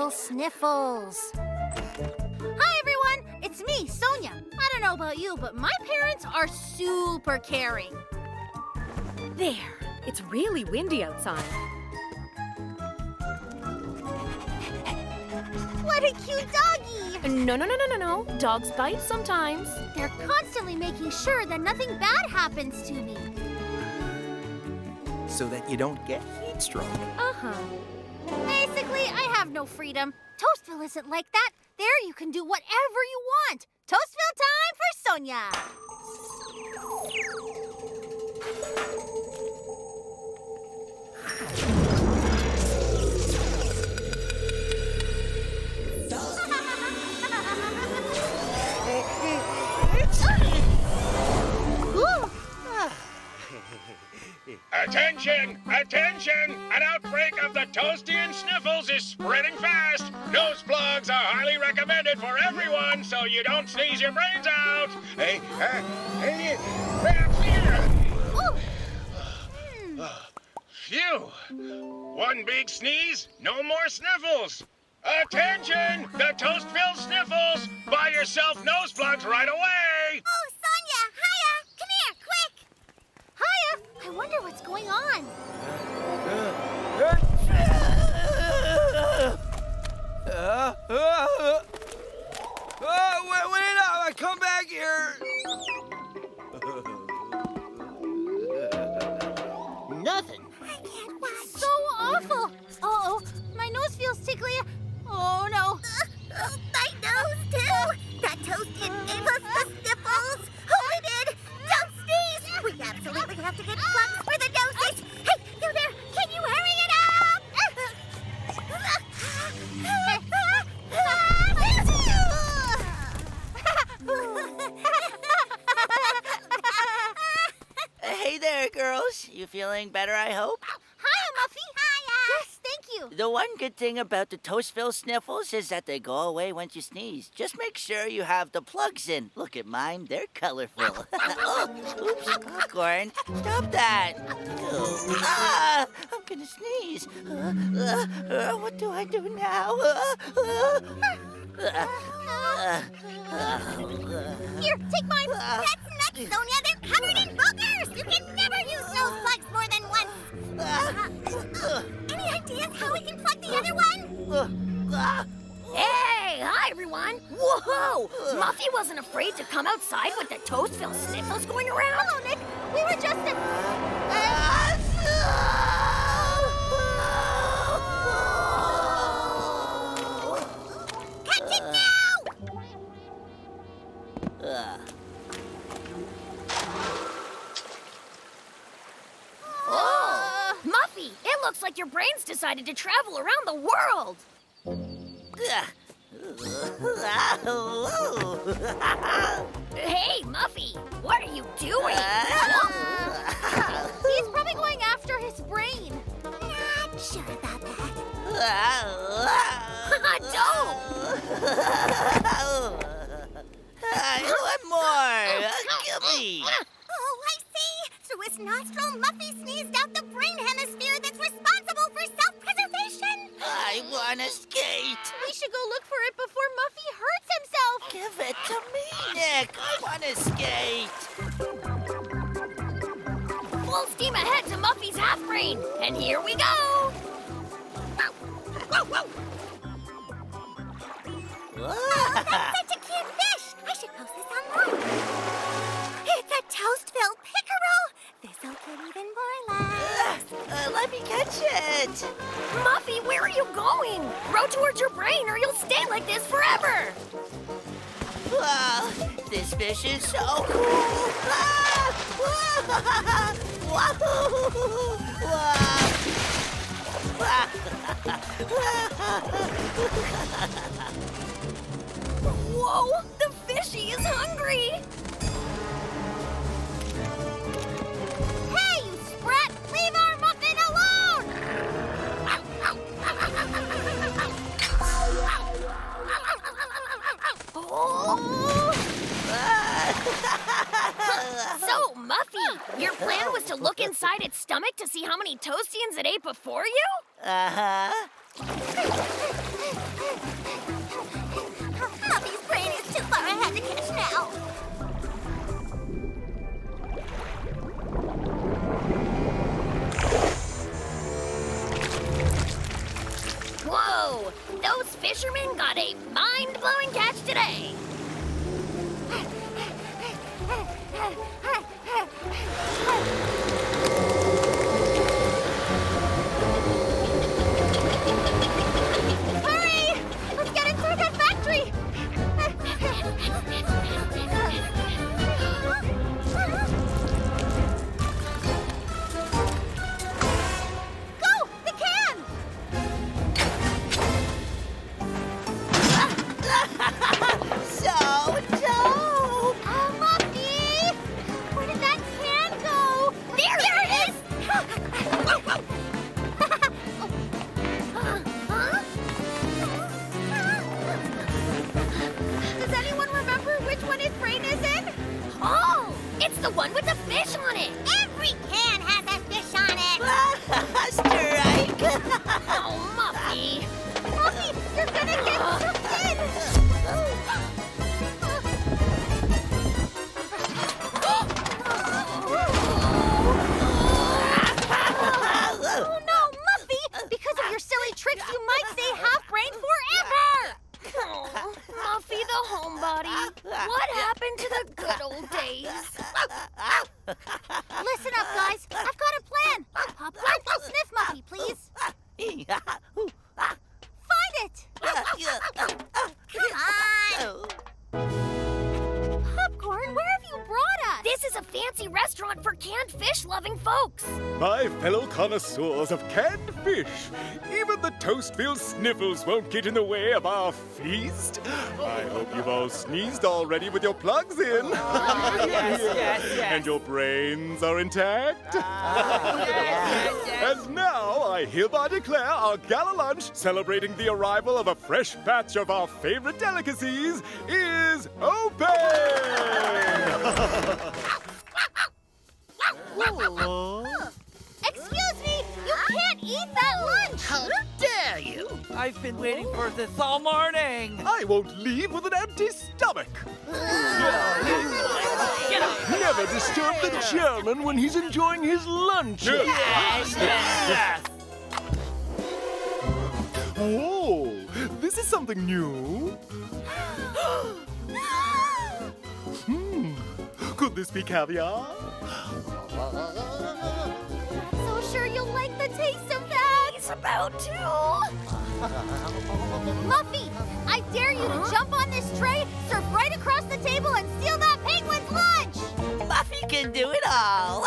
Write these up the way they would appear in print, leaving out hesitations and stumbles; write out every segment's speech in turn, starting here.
Toastville Sniffles. Hi, everyone. It's me, Sonia. I don't know about you, but my parents are super caring. There. It's really windy outside. What a cute doggy. No. Dogs bite sometimes. They're constantly making sure that nothing bad happens to me. So that you don't get heat stroke. Uh-huh. Basically, I have no freedom. Toastville isn't like that. There you can do whatever you want. Toastville time for Sonia. Attention! Attention! An outbreak of the Toastville Sniffles is spreading fast. Nose plugs are highly recommended for everyone so you don't sneeze your brains out. Hey, phew! One big sneeze, no more sniffles. Attention! The Toastville Sniffles! Buy yourself nose plugs right away! Oh, Sonia! Hiya! Come here, quick! Hiya! I wonder what's going on. Wait up! Come back here! Nothing. I can't watch. So awful. Uh-oh, my nose feels tickly. Oh, no. My nose, too. That Toastville gave us the sniffles. Oh, we did. Don't sneeze. We absolutely have to get plugs for the noses. Hey, you there. Can you hurry it up? Hey there, girls. You feeling better, I hope? Hiya, Muffy. Hiya. Yes, thank you. The one good thing about the Toastville Sniffles is that they go away once you sneeze. Just make sure you have the plugs in. Look at mine. They're colorful. Oh, oops, popcorn. Stop that. Oh, I'm gonna sneeze. What do I do now? Here, take mine. That's nuts, Sonia. They're covered in boogers. You can never use nose plugs more than once. Any ideas how we can plug the other one? Hey, hi, everyone. Whoa! Muffy wasn't afraid to come outside with the Toastville Sniffles going around? Hello, Nick. We were just Catch it now! Oh! Muffy, it looks like your brains decided to travel around the world. Hey, Muffy, what are you doing? He's probably going after his brain. Not sure about that. Don't! One more. Gimme. Oh, I see. Through his nostril, Muffy sneezed out the brain hemisphere that's responsible for self-preservation. I want to skate. We should go look for it before Muffy hurts himself. Give it to me, Nick. I want to skate. Full steam ahead to Muffy's half brain, and here we go! Oh, that's such a cute fish. I should post this online. It's a Toastville pickerel. This'll get even more laughs. Let me catch it. Muffy, where are you going? Row towards your brain or you'll stay like this forever! Wow, this fish is so cool. Whoa, the fishy is hungry! Hey, you sprat! Leave our muffin alone! So, Muffy, your plan was to look inside its stomach to see how many Toastians it ate before you? Uh-huh. Muffy's brain is too far ahead to catch now. Whoa! Those fishermen got a mind-blowing catch today! Hurry! Let's get inside that factory! Go! The can! So dope! Muffy! Where did that can go? There it is! Does anyone remember which one his brain is in? Oh! It's the one with the fish on it! Every can has a fish on it! Strike! Oh, Muffy! Muffy, you're gonna get sucked in! Oh no, Muffy! Because of your silly tricks, you might stay half-brained forever! Oh, Muffy the homebody. What happened to the good old days? Listen up, guys. I've got a plan. Popcorn, sniff Muffy, please. Find it! Come on! Popcorn, where have you brought us? This is a fancy restaurant for canned fish-loving folks. My fellow connoisseurs of canned fish, even the Toastville Sniffles won't get in the way of our feast. I hope you've all sneezed already with your plugs in. Yes. And your brains are intact. And now I hereby declare our gala lunch celebrating the arrival of a fresh batch of our favorite delicacies is open! Excuse me, you can't eat that lunch! How dare you! I've been waiting for this all morning! I won't leave with an empty stomach. Never disturb the chairman when he's enjoying his lunch. Oh, this is something new. Could this be caviar? So sure you'll like the taste of that! He's about to. Muffy, I dare you to jump on this tray, surf right across the table, and steal that penguin's lunch! Muffy can do it all!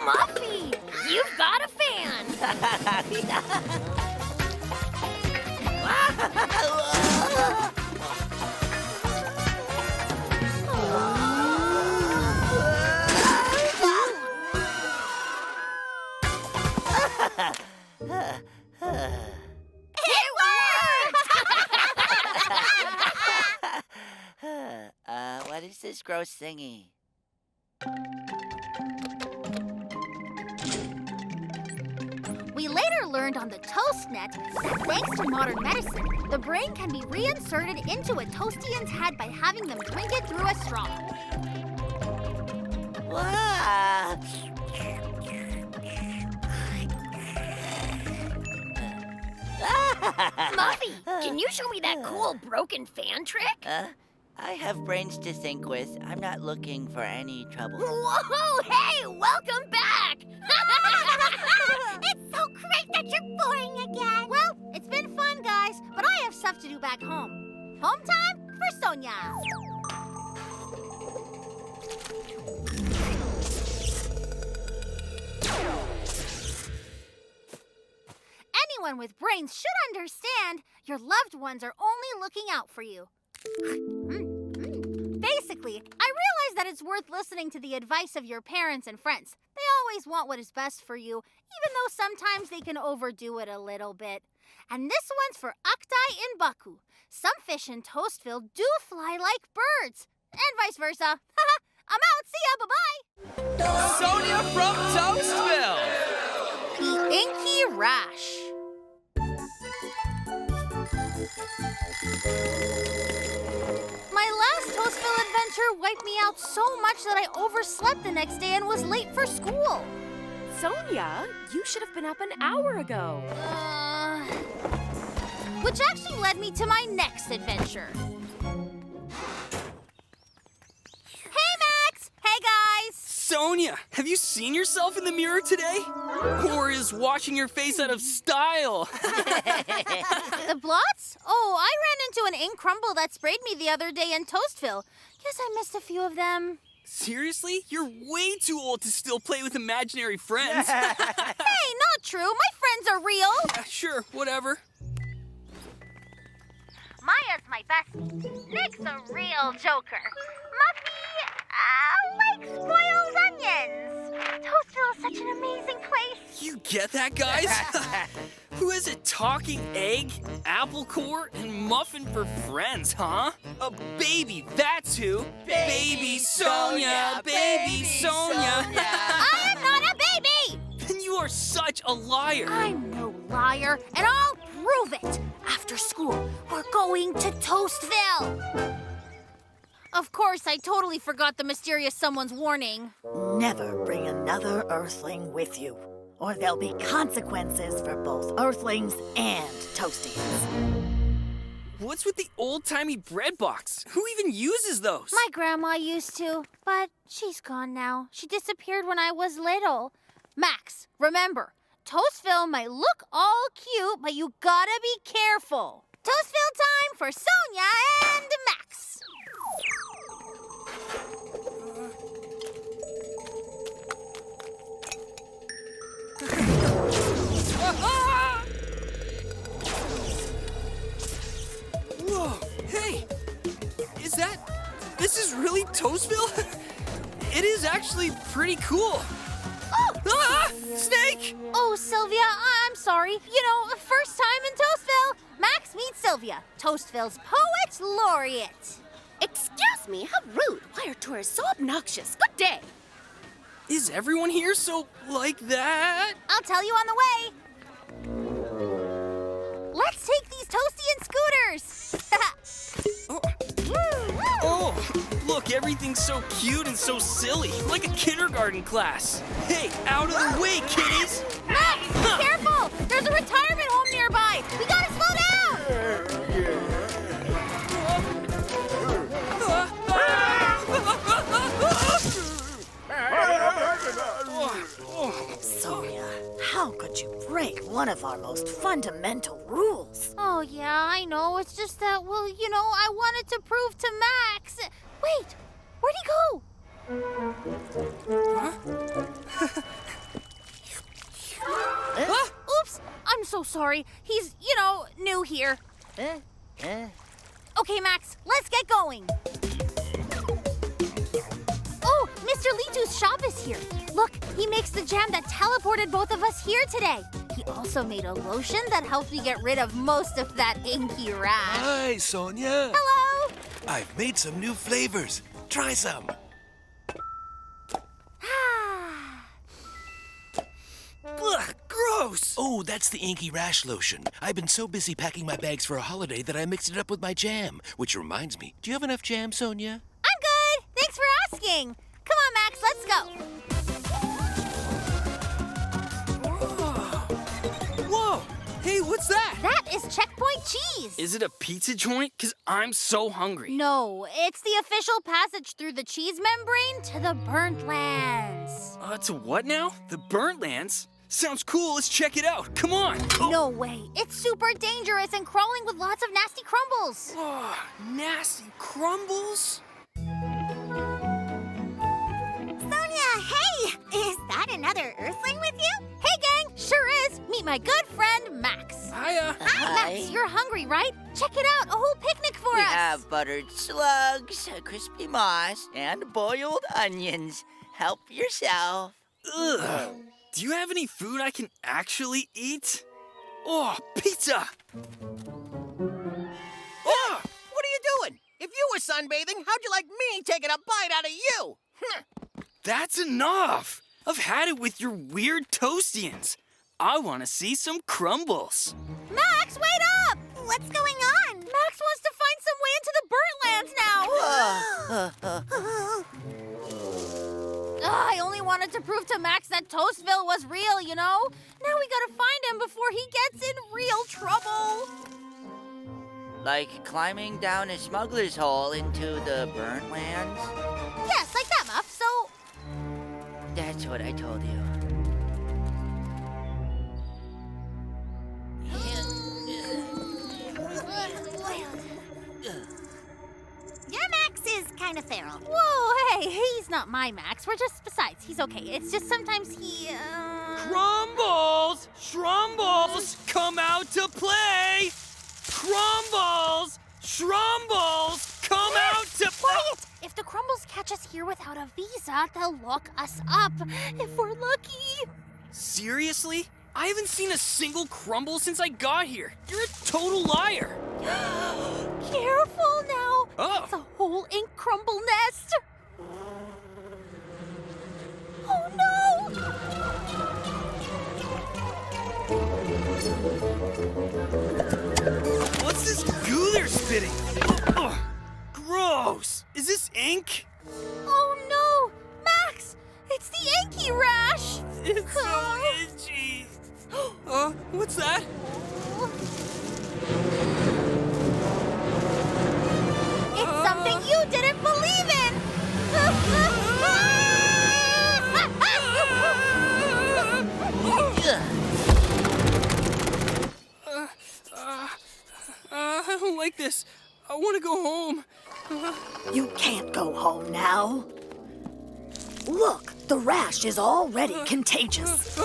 Muffy, you've got a fan. What is this gross thingy? We later learned on the Toastnet that thanks to modern medicine, the brain can be reinserted into a Toastian's head by having them drink it through a straw. Wow. Muffy, can you show me that cool broken fan trick? I have brains to think with. I'm not looking for any trouble. Whoa, hey, welcome back! It's so great that you're boring again. Well, it's been fun, guys, but I have stuff to do back home. Home time for Sonya. Anyone with brains should understand your loved ones are only looking out for you. Basically, I realize that it's worth listening to the advice of your parents and friends. They always want what is best for you, even though sometimes they can overdo it a little bit. And this one's for Aktai in Baku. Some fish in Toastville do fly like birds, and vice versa. I'm out. See ya. Bye-bye. Sonia from Toastville! The Inky Rash. My last Toastville adventure wiped me out so much that I overslept the next day and was late for school. Sonia, you should have been up an hour ago. Which actually led me to my next adventure. Hey, Max! Hey, guys! Sonia, have you seen yourself in the mirror today? Or is washing your face out of style? The blots? Oh, I ran into an ink crumble that sprayed me the other day in Toastville. Guess I missed a few of them. Seriously? You're way too old to still play with imaginary friends. Hey, not true. My friends are real. Sure, whatever. Maya's my bestie. Nick's a real joker. Muffy, likes boiled onions. Toastville is such an amazing place. You get that, guys? Who has a talking egg, apple core, and muffin for friends, huh? A baby, that's who. Baby Sonia, baby Sonia. I am not a baby. Then you are such a liar. I'm no liar, and I'll prove it. After school, we're going to Toastville. Of course, I totally forgot the mysterious someone's warning. Never bring another Earthling with you, or there'll be consequences for both Earthlings and Toastians. What's with the old-timey breadbox? Who even uses those? My grandma used to, but she's gone now. She disappeared when I was little. Max, remember, Toastville might look all cute, but you gotta be careful. Toastville time for Sonia and Max. Whoa, hey! This is really Toastville? It is actually pretty cool. Oh! Ah! Snake! Oh, Sylvia, I'm sorry. You know, first time in Toastville. Max meets Sylvia, Toastville's poet laureate. Excuse me, how rude. Why are tourists so obnoxious? Good day. Is everyone here so like that? I'll tell you on the way. Let's take these Toastian scooters. Oh. Oh, look, everything's so cute and so silly, like a kindergarten class. Hey, out of the way, kiddies! Max, be careful! There's a retirement home nearby. We gotta slow down. Sonia, how could you break one of our most fundamental rules? Oh, yeah, I know. It's just that, well, you know, I wanted to prove to Max. Wait, where'd he go? Oops, I'm so sorry. He's, you know, new here. Okay, Max, let's get going. Oh, Mr. Litu's shop is here. Look, he makes the jam that teleported both of us here today. He also made a lotion that helped me get rid of most of that inky rash. Hi, Sonia. Hello. I've made some new flavors. Try some. Ugh, gross! Oh, that's the inky rash lotion. I've been so busy packing my bags for a holiday that I mixed it up with my jam. Which reminds me, do you have enough jam, Sonia? I'm good. Thanks for asking. Come on, Max, let's go. Whoa! Hey, what's that? That is Checkpoint cheese. Is it a pizza joint? Because I'm so hungry. No, it's the official passage through the cheese membrane to the burnt lands. To what now? The burnt lands? Sounds cool. Let's check it out. Come on. No way. It's super dangerous and crawling with lots of nasty crumbles. Oh, nasty crumbles? Sonia, hey! Is that another Earthling with you? Hey, gang! Sure is. Meet my good friend, Max. Hiya. Hi, Max. You're hungry, right? Check it out. A whole picnic for We us. have buttered slugs, crispy moss, and boiled onions. Help yourself. Ugh. Do you have any food I can actually eat? Oh, pizza! Oh, what are you doing? If you were sunbathing, how'd you like me taking a bite out of you? That's enough! I've had it with your weird Toastians. I want to see some crumbles. Max, wait up! What's going on? Max wants to find some way into the burnt lands now. I only wanted to prove to Max that Toastville was real, you know? Now we gotta find him before he gets in real trouble. Like climbing down a smuggler's hole into the burnt lands? Yes, like that, Muff. So, That's what I told you. your Max is kind of feral. Whoa, hey, he's not my Max. Besides, he's okay. It's just sometimes he, Crumbles! Shrumbles! Come out to play! Crumbles! Shrumbles! Come out to play! Quiet! If the Crumbles catch us here without a visa, they'll lock us up. If we're lucky. Seriously? I haven't seen a single crumble since I got here. You're a total liar. Careful now. Oh. It's a whole ink crumble nest. Oh no! What's this goo they're spitting? Ugh, gross. Is this ink? Oh no! Max! It's the inky rash! It's so itchy. What's that? It's something you didn't believe in! I don't like this. I want to go home. You can't go home now. Look, the rash is already contagious.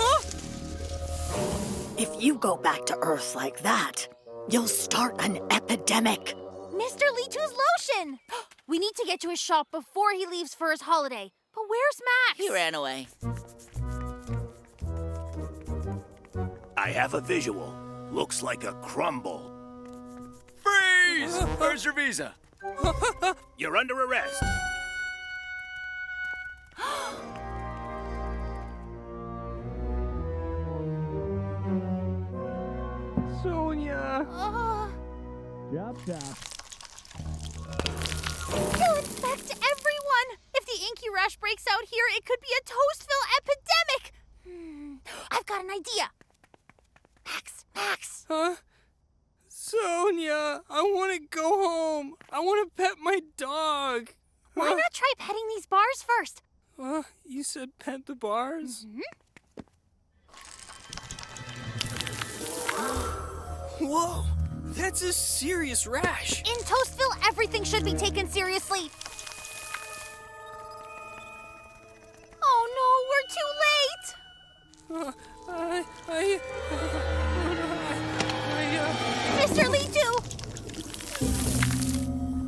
If you go back to Earth like that, you'll start an epidemic. Mr. Litu's lotion! We need to get to his shop before he leaves for his holiday. But where's Max? He ran away. I have a visual. Looks like a crumble. Freeze! Where's your visa? You're under arrest. Sonia. To inspect everyone! If the inky rash breaks out here, it could be a Toastville epidemic! I've got an idea! Max! Huh? Sonia, I want to go home. I want to pet my dog. Why not try petting these bars first? You said pet the bars? Whoa, that's a serious rash. In Toastville, everything should be taken seriously. Oh no, we're too late! Mr. Litu!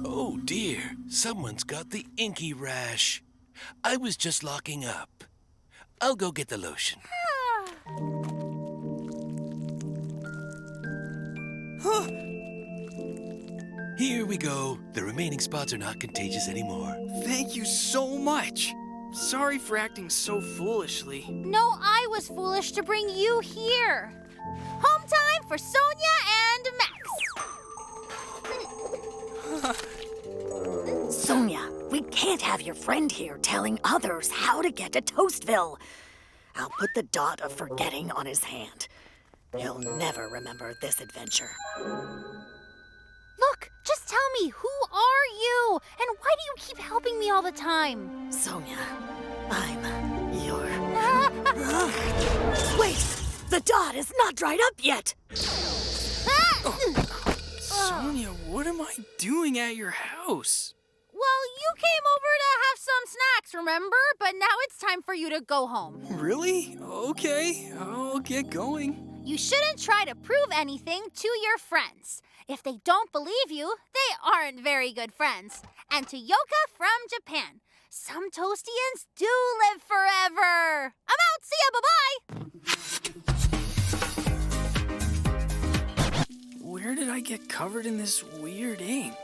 Oh dear, someone's got the inky rash. I was just locking up. I'll go get the lotion. Here we go. The remaining spots are not contagious anymore. Thank you so much. Sorry for acting so foolishly. No, I was foolish to bring you here. Home time for Sonia and Max. Sonia, we can't have your friend here telling others how to get to Toastville. I'll put the dot of forgetting on his hand. He'll never remember this adventure. Look, just tell me, who are you? And why do you keep helping me all the time? Sonia, I'm your... Wait! The dot is not dried up yet! Sonia, what am I doing at your house? Well, you came over to have some snacks, remember? But now it's time for you to go home. Really? Okay, I'll get going. You shouldn't try to prove anything to your friends. If they don't believe you, they aren't very good friends. And to Yoka from Japan, some Toastians do live forever. I'm out. See ya. Bye-bye. Where did I get covered in this weird ink?